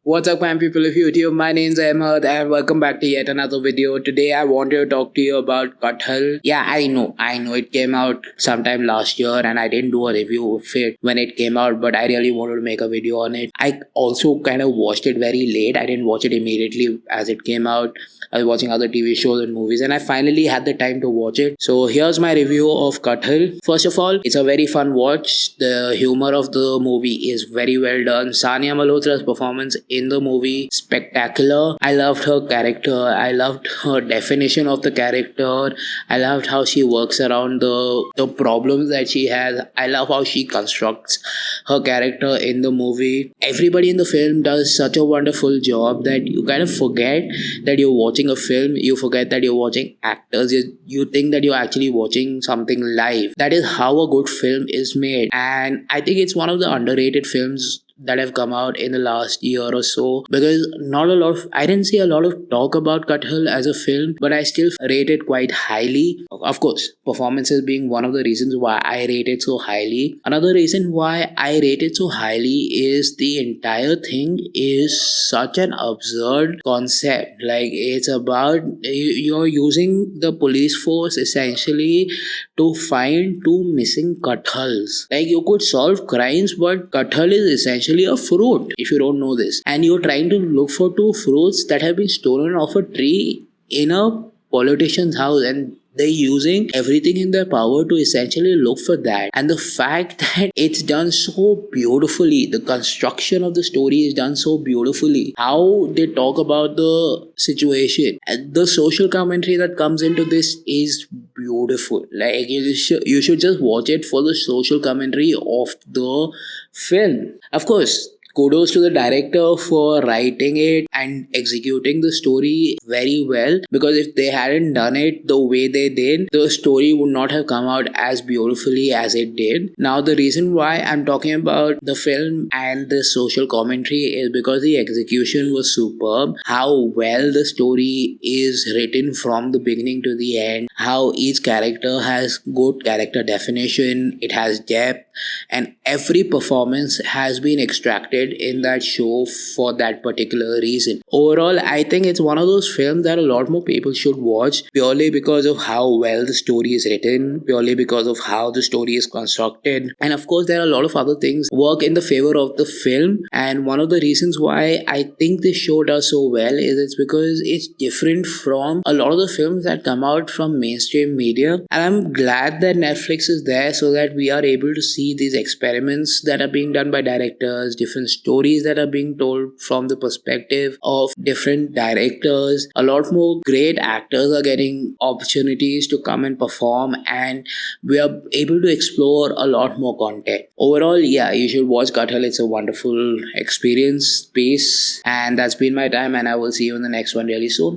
What's up, fine people of YouTube? My name's Ahmed and welcome back to yet another video. Today I wanted to talk to you about Kathal. Yeah, I know it came out sometime last year and I didn't do a review of it when it came out, but I really wanted to make a video on it. I also kind of watched it very late. I didn't watch it immediately as it came out. I was watching other TV shows and movies and I finally had the time to watch it. So here's my review of Kathal. First of all, it's a very fun watch. The humor of the movie is very well done. Sania Malhotra's performance in the movie spectacular. I loved her character. I loved her definition of the character. I loved how she works around the problems that she has. I love how she constructs her character in the movie. Everybody in the film does such a wonderful job that you kind of forget that you're watching a film. You forget that you're watching actors. You think that you're actually watching something live. That is how a good film is made, and I think it's one of the underrated films that have come out in the last year or so, because not a lot of I didn't see a lot of talk about Kathal as a film, but I still rate it quite highly. Of course, performances being one of the reasons why I rate it so highly. Another reason why I rate it so highly is the entire thing is such an absurd concept. Like, it's about you're using the police force essentially to find two missing Kathals. Like, you could solve crimes, but Kathal is essentially a fruit, if you don't know this. And you're trying to look for two fruits that have been stolen off a tree in a politician's house, and they're using everything in their power to essentially look for that. And the fact that it's done so beautifully, the construction of the story is done so beautifully, how they talk about the situation and the social commentary that comes into this is beautiful. Like, you should just watch it for the social commentary of the film. Of course, kudos to the director for writing it and executing the story very well, because if they hadn't done it the way they did, the story would not have come out as beautifully as it did. Now, the reason why I'm talking about the film and the social commentary is because the execution was superb. How well the story is written from the beginning to the end, how each character has good character definition, it has depth, and every performance has been extracted in that show for that particular reason. Overall, I think it's one of those films that a lot more people should watch, purely because of how well the story is written, purely because of how the story is constructed, and of course there are a lot of other things work in the favor of the film. And one of the reasons why I think this show does so well is it's because it's different from a lot of the films that come out from mainstream media, and I'm glad that Netflix is there so that we are able to see these experiments that are being done by directors, different stories that are being told from the perspective of different directors. A lot more great actors are getting opportunities to come and perform, and we are able to explore a lot more content. Overall, yeah, you should watch Kathal. It's a wonderful experience. Peace. And that's been my time, and I will see you in the next one really soon.